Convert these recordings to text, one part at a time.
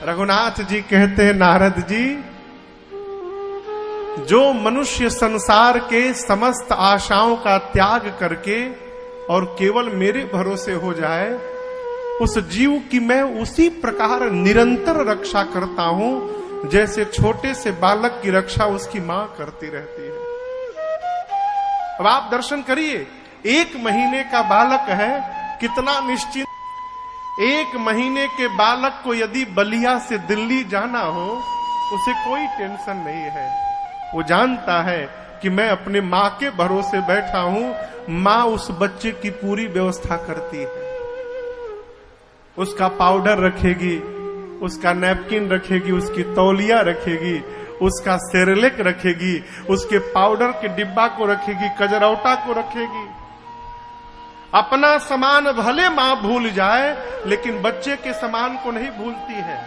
रघुनाथ जी कहते हैं, नारद जी, जो मनुष्य संसार के समस्त आशाओं का त्याग करके और केवल मेरे भरोसे हो जाए, उस जीव की मैं उसी प्रकार निरंतर रक्षा करता हूं जैसे छोटे से बालक की रक्षा उसकी मां करती रहती है। अब आप दर्शन करिए, 1 महीने का बालक है, कितना निश्चिंत। 1 महीने के बालक को यदि बलिया से दिल्ली जाना हो, उसे कोई टेंशन नहीं है। वो जानता है कि मैं अपने मां के भरोसे बैठा हूं, मां उस बच्चे की पूरी व्यवस्था करती है। उसका पाउडर रखेगी, उसका नैपकिन रखेगी, उसकी तौलिया रखेगी, उसका सेरेलेक रखेगी, उसके पाउडर के डिब्बा को रखेगी, कजरौटा को रखेगी। अपना सामान भले मां भूल जाए, लेकिन बच्चे के सामान को नहीं भूलती है।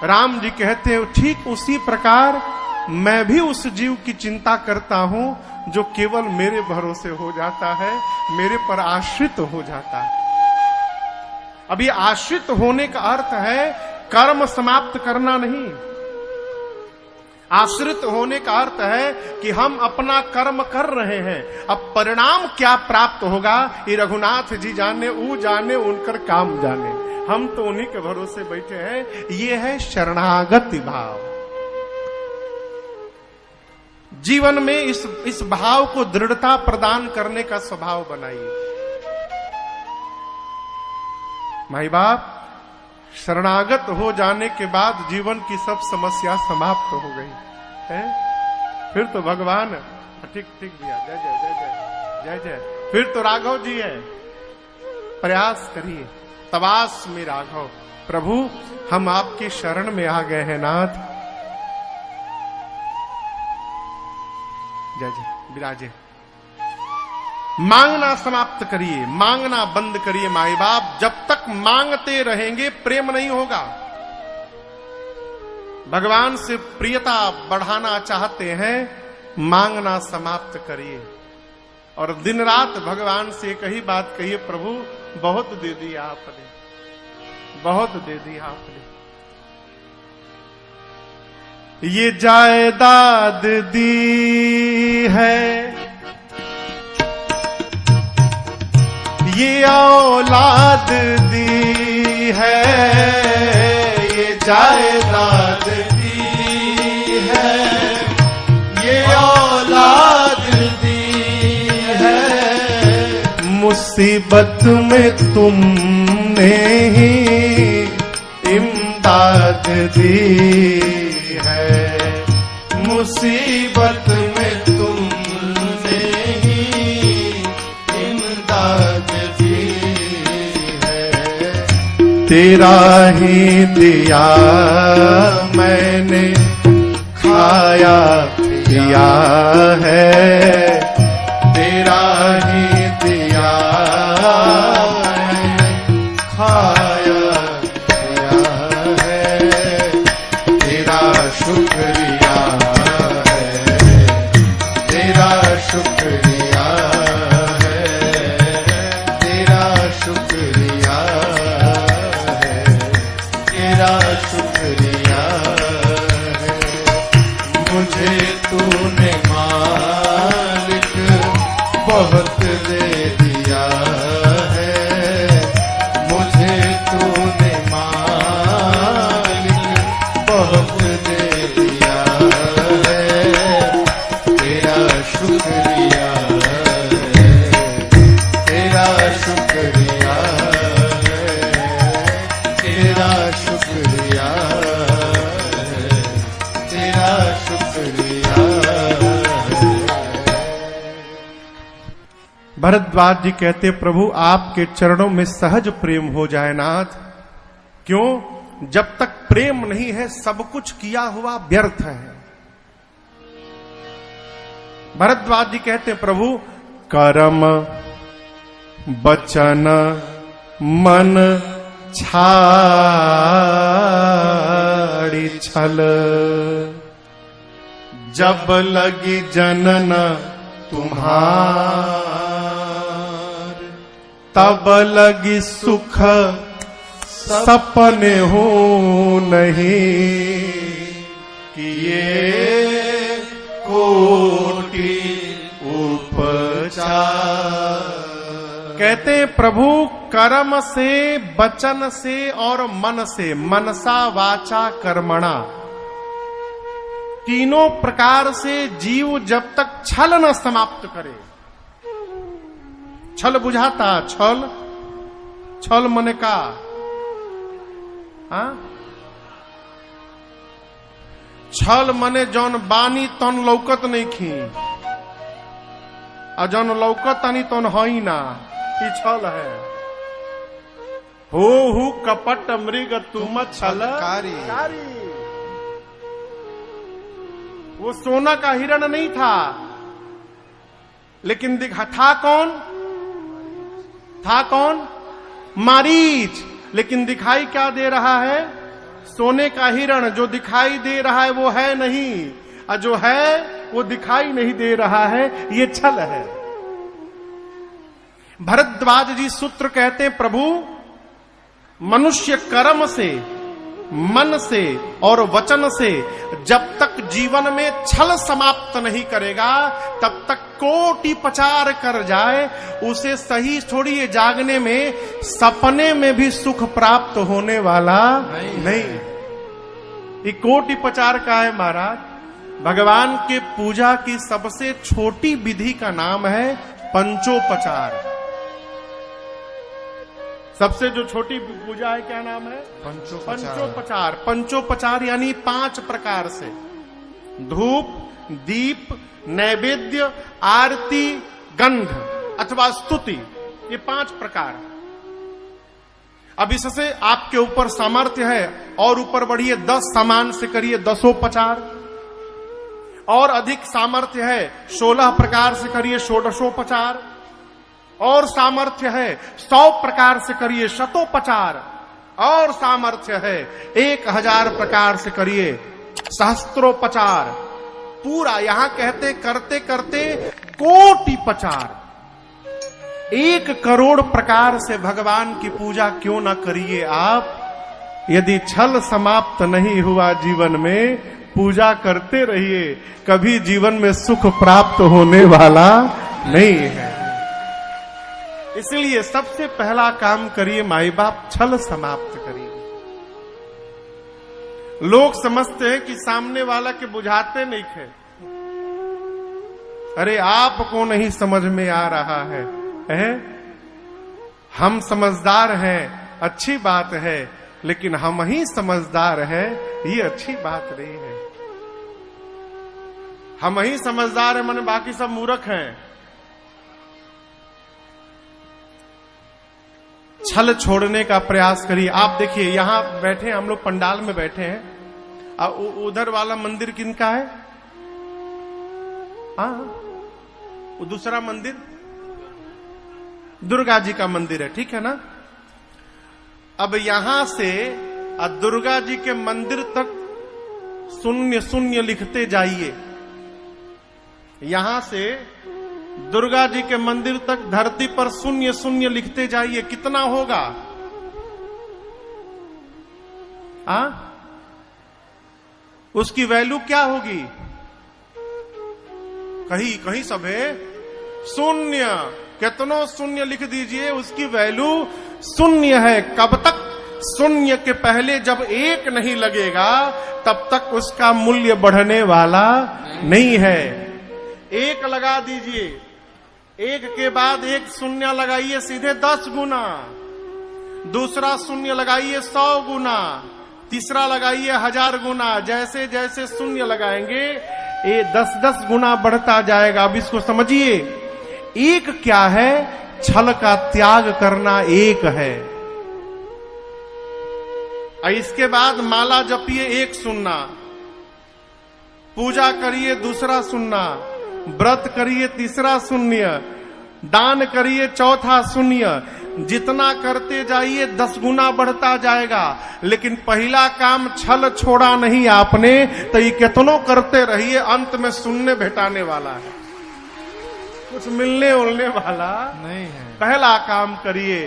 राम जी कहते हैं, ठीक उसी प्रकार मैं भी उस जीव की चिंता करता हूं जो केवल मेरे भरोसे हो जाता है, मेरे पर आश्रित हो जाता है। अब ये आश्रित होने का अर्थ है कर्म समाप्त करना नहीं। आश्रित होने का अर्थ है कि हम अपना कर्म कर रहे हैं, अब परिणाम क्या प्राप्त होगा ये रघुनाथ जी जाने, वो जाने, उनकर काम जाने। हम तो उन्हीं के भरोसे बैठे हैं। ये है शरणागति भाव। जीवन में इस भाव को दृढ़ता प्रदान करने का स्वभाव बनाइए। माई बाप, शरणागत हो जाने के बाद जीवन की सब समस्या समाप्त हो गई है। फिर तो भगवान, ठीक ठीक भैया, जय जय जय जय जय जय। फिर तो राघव जी है। प्रयास करिए, तवास में राघव। प्रभु, हम आपकी शरण में आ गए हैं नाथ। जय जय, विराजे। मांगना समाप्त करिए, मांगना बंद करिए। माई बाप, जब तक मांगते रहेंगे प्रेम नहीं होगा। भगवान से प्रियता बढ़ाना चाहते हैं, मांगना समाप्त करिए। और दिन रात भगवान से एक ही बात कहिए, प्रभु बहुत दे दिया आपने, बहुत दे दिया आपने। ये जायदाद दी है, ये औलाद दी है, ये जायदाद दी है, ये औलाद दी है। मुसीबत में तुमने ही इमदाद दी है, मुसीबत में तुमने ही इमदाद दी है। तेरा ही दिया मैंने खाया पिया है, तेरा ही दिया मैंने खाया पिया है। तेरा शुक्रिया है, तेरा शुक्रिया है, तेरा शुक्रिया है, तेरा शुक्रिया है। मुझे तूने मालिक बहुत दे दिया है, मुझे तूने मालिक बहुत दे दिया है। तेरा शुक्रिया है, तेरा शुक्रिया है, तेरा शुक्रिया है, तेरा शुक्रिया है। भरद्वाज जी कहते, प्रभु आपके चरणों में सहज प्रेम हो जाए नाथ। क्यों? जब तक प्रेम नहीं है सब कुछ किया हुआ व्यर्थ है। भरद्वाज जी कहते, प्रभु कर्म वचन मन छाड़ी छल, जब लगी जनन तुम्हार, तब लगी सुख सपने हो नहीं किए कोटि उपचार। कहते प्रभु कर्म से, वचन से और मन से, मनसा वाचा कर्मणा, तीनों प्रकार से जीव जब तक छल न समाप्त करे। छल बुझाता, छल छल मने का, हाँ? छल मने जौन बानी तन लौकत नहीं खी, और जौन लौकत आनी तन हई ना, ई छल है। हो कपट मृग तुम छलकारी। वो सोना का हिरण नहीं था, लेकिन दिखा था कौन? था कौन? मारीच। लेकिन दिखाई क्या दे रहा है? सोने का हिरण। जो दिखाई दे रहा है वो है नहीं, और जो है वो दिखाई नहीं दे रहा है, ये छल है। भरद्वाज जी सूत्र कहते हैं प्रभु मनुष्य कर्म से, मन से और वचन से जब तक जीवन में छल समाप्त नहीं करेगा, तब तक कोटि प्रचार कर जाए, उसे सही छोड़िए जागने में, सपने में भी सुख प्राप्त होने वाला नहीं। ये कोटि प्रचार का है महाराज। भगवान के पूजा की सबसे छोटी विधि का नाम है पंचोपचार। सबसे जो छोटी पूजा है क्या नाम है? पंचोपचार। पंचोपचार यानी 5 प्रकार से, धूप, दीप, नैवेद्य, आरती, गंध अथवा स्तुति, ये 5 प्रकार। अब इससे आपके ऊपर सामर्थ्य है, और ऊपर बढ़िए 10 सामान से करिए 10ओपचार, और अधिक सामर्थ्य है 16 प्रकार से करिए 16ओपचार, और सामर्थ्य है 100 प्रकार से करिए शतोपचार, और सामर्थ्य है 1000 प्रकार से करिए सहस्त्रोपचार। पूरा यहां कहते करते करते कोटि प्रचार, 1 करोड़ प्रकार से भगवान की पूजा क्यों ना करिए आप। यदि छल समाप्त नहीं हुआ जीवन में, पूजा करते रहिए, कभी जीवन में सुख प्राप्त होने वाला नहीं है। इसलिए सबसे पहला काम करिए माई बाप, छल समाप्त करिए। लोग समझते हैं कि सामने वाला के बुझाते नहीं थे। अरे आपको नहीं समझ में आ रहा है, हम समझदार हैं, अच्छी बात है, लेकिन हम ही समझदार हैं, ये अच्छी बात नहीं है। हम ही समझदार हैं माने बाकी सब मूर्ख हैं। छल छोड़ने का प्रयास करिए। आप देखिए यहां बैठे, हम लोग पंडाल में बैठे हैं, उधर वाला मंदिर किनका है? हाँ, वो दूसरा मंदिर दुर्गा जी का मंदिर है, ठीक है ना। अब यहां से दुर्गा जी के मंदिर तक 0 0 लिखते जाइए। यहां से दुर्गा जी के मंदिर तक धरती पर 0 0 लिखते जाइए, कितना होगा? उसकी वैल्यू क्या होगी? कहीं कहीं सब है 0, कितनों 0 लिख दीजिए, उसकी वैल्यू 0 है। कब तक? 0 के पहले जब 1 नहीं लगेगा, तब तक उसका मूल्य बढ़ने वाला नहीं है। 1 लगा दीजिए, 1 के बाद 1 0 लगाइए, सीधे 10 गुना, दूसरा 0 लगाइए 100 गुना, तीसरा लगाइए 1000 गुना। जैसे जैसे 0 लगाएंगे ये 10-10 गुना बढ़ता जाएगा। अब इसको समझिए, 1 क्या है? छल का त्याग करना 1 है। इसके बाद माला जपिए 1 0, पूजा करिए 2 0, व्रत करिए 3 0, दान करिए 4 0। जितना करते जाइए 10 गुना बढ़ता जाएगा। लेकिन पहला काम छल छोड़ा नहीं आपने, तो ये कितनों करते रहिए, अंत में शून्य भेटाने वाला है, कुछ मिलने उलने वाला नहीं है। पहला काम करिए,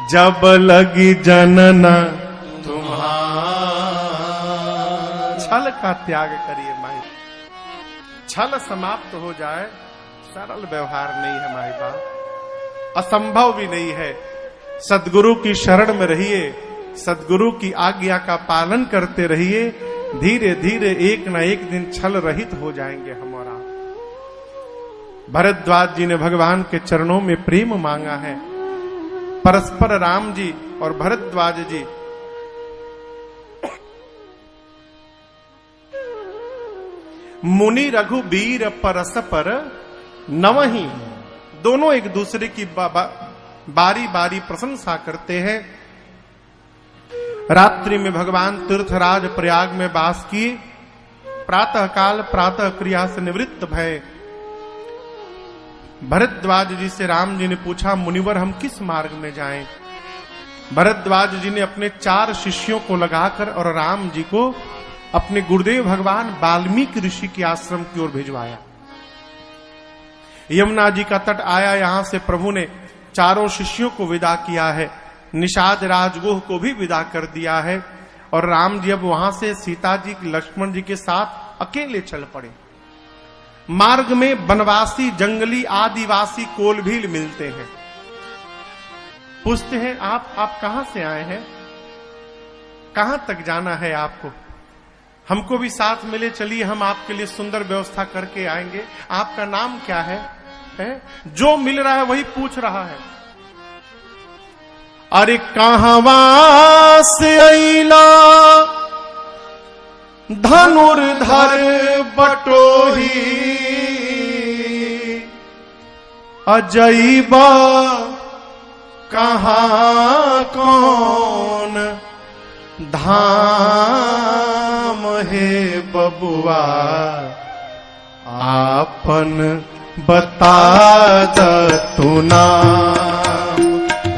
जब लगी जनना छल का त्याग करिए माई। छल समाप्त हो जाए, सरल व्यवहार नहीं है माई बाप, असंभव भी नहीं है। सदगुरु की शरण में रहिए, सदगुरु की आज्ञा का पालन करते रहिए। धीरे धीरे एक न एक दिन छल रहित हो जाएंगे हम और आप। भरद्वाज जी ने भगवान के चरणों में प्रेम मांगा है। परस्पर राम जी और भरद्वाज जी मुनि रघुबीर परस्पर नवहि, दोनों एक दूसरे की बारी बारी प्रशंसा करते हैं। रात्रि में भगवान तीर्थराज प्रयाग में वास किए। प्रातः काल प्रातः क्रिया से निवृत्त भय। भरद्वाज जी से राम जी ने पूछा, मुनिवर हम किस मार्ग में जाएं? भरद्वाज जी ने अपने 4 शिष्यों को लगाकर और राम जी को अपने गुरुदेव भगवान वाल्मीकि ऋषि के आश्रम की ओर भिजवाया। यमुना जी का तट आया, यहां से प्रभु ने 4 शिष्यों को विदा किया है। निषाद राजगुह को भी विदा कर दिया है। और राम जी अब वहां से सीता जी लक्ष्मण जी के साथ अकेले चल पड़े। मार्ग में वनवासी जंगली आदिवासी कोलभील मिलते हैं। पूछते हैं आप कहां से आए हैं, कहां तक जाना है आपको? हमको भी साथ मिले, चलिए हम आपके लिए सुंदर व्यवस्था करके आएंगे। आपका नाम क्या है? जो मिल रहा है वही पूछ रहा है। अरे कहवा से अइला धनुर्धर बटोही, अजैबा कहाँ कौन धाम है बबुआ, आपन बता दतु नाम।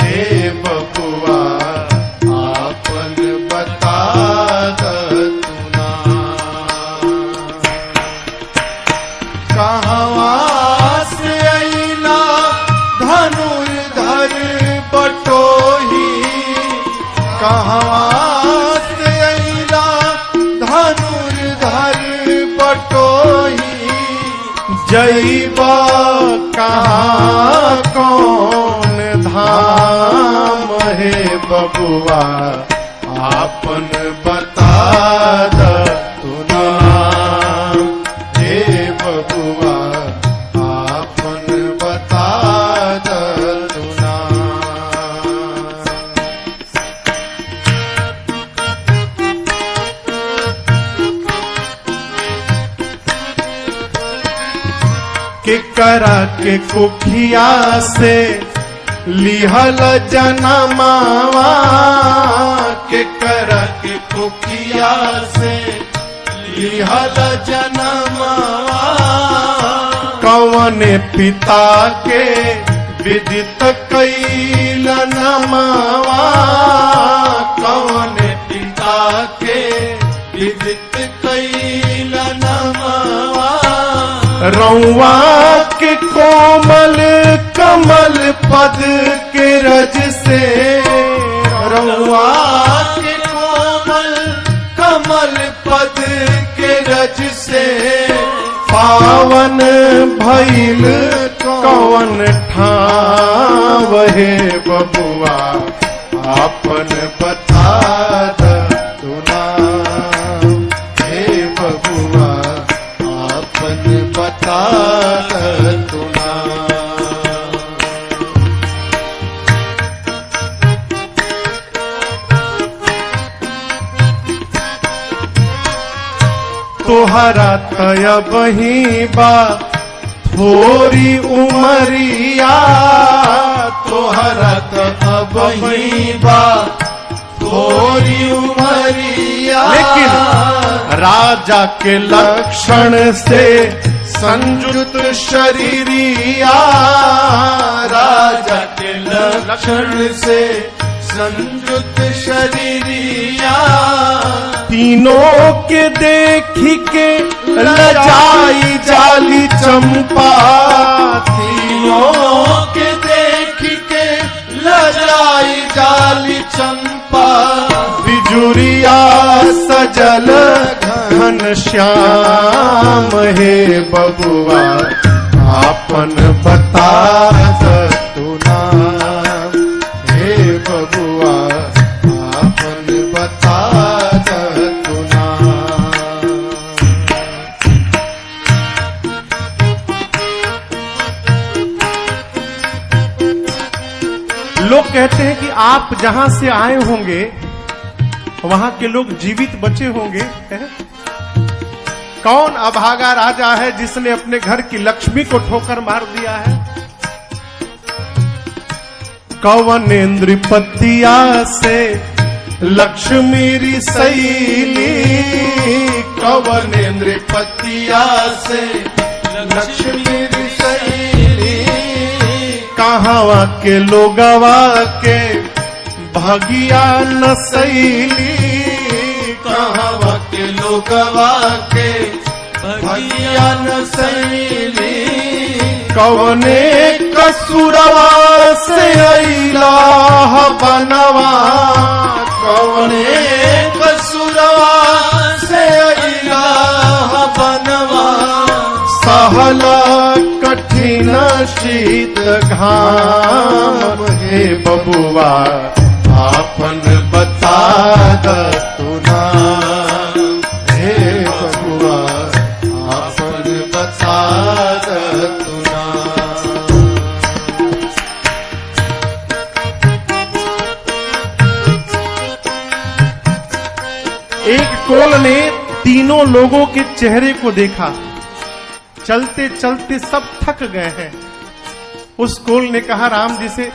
हे बबुआ आपन बता दतु नाम। कहवा से अइला धनुर्धर बटोही, कहवा से अइला धनुर्धर बटोही, जैबा कहाँ कौन धाम है बबुआ, आपन बता दतु नाम। हे बबुआ आपन बता दतु नाम। के करा के कुखिया से लिहल जनमावा, के करा के कुखिया से लिहल जनमावा, कौन पिता के विदित कैल नमावा, कौन पिता के विदित कैल नमावा। रौआ के कोमल कमल पद के रज से, रौआ के कोमल कमल पद के रज से, पावन भइल कौन ठाव है बबुआ, आपन बता दतु नाम। हे बबुआ आपन बता दतु नाम। तोहरा तय बही बा थोरी उमरिया, तोहरा तय बही बा थोरी उमरिया, लेकिन राजा के लक्षण से संयुत शरीरिया, राजा के लक्षण से संयुत शरीरिया, तीनों के देखी के लजाई जाली चंपा, तीनों के देखी के लजाई जल घन श्याम हे बबुआ आपन बता तू नाम हे बबुआ आपन बता तू नाम। लोग कहते हैं कि आप जहां से आए होंगे वहां के लोग जीवित बचे होंगे। कौन अभागा राजा है जिसने अपने घर की लक्ष्मी को ठोकर मार दिया है? कौन इंद्रपतिया से लक्ष्मी रिसैली, कौन इंद्रपतिया से लक्ष्मी रिसैली, कहावा के लोगवा के भगिया नसैली, कहावा के लोगवा के भगिया नसैली, कौने कसुरवा से अइला बनवा, कौने कसुरवा से अइला बनवा, सहला कठिन शीत घाम हे बबुआ आपन बता तू नाम हे बबुआ आपन बता तू नाम। एक कोल ने तीनों लोगों के चेहरे को देखा। चलते चलते सब थक गए हैं। उस कोल ने कहा राम जी से,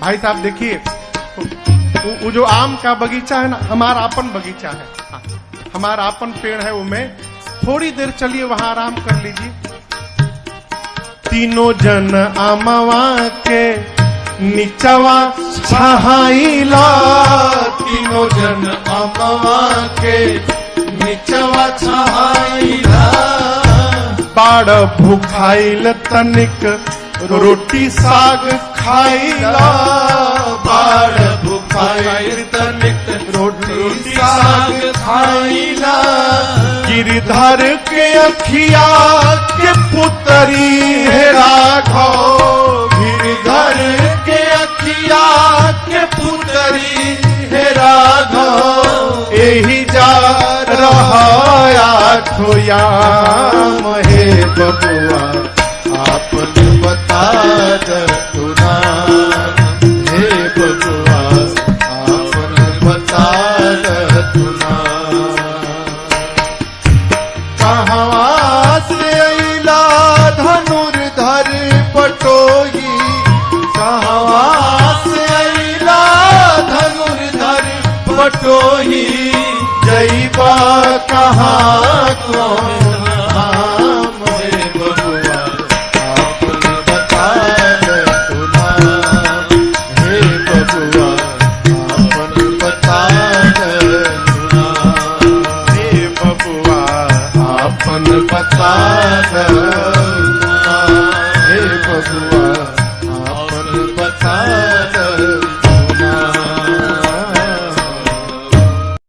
भाई साहब देखिए वो जो आम का बगीचा है ना, हमारा अपन बगीचा है, हमारा अपन पेड़ है, वो मैं थोड़ी देर चलिए वहां आराम कर लीजिए। तीनों जन आमवा के नीचवा छहाइला, तीनों जन आमवा के नीचवा छहाइला, बाड़ भूखाइल तनिक रोटी साग खाइला, बाड़ भूखाइल तनिक रोटी साग खाइला, गिरधर के अखिया के पुतरी है राघव, गिरधर के अखिया के पुतरी है राघव, यही जा रहा आठोयाम हे बबुआ आपन बता तू नाम हे बबुआ आपन बता तू नाम। कहाँ से अइला धनुर्धर पटोही, कहाँ से अइला धनुर्धर पटोही, जइबा कहाँ कौन धाम हे बबुआ आपन बता तू नाम हे बबुआ आपन बता तू नाम हे बबुआ आपन बता तू नाम हे बबुआ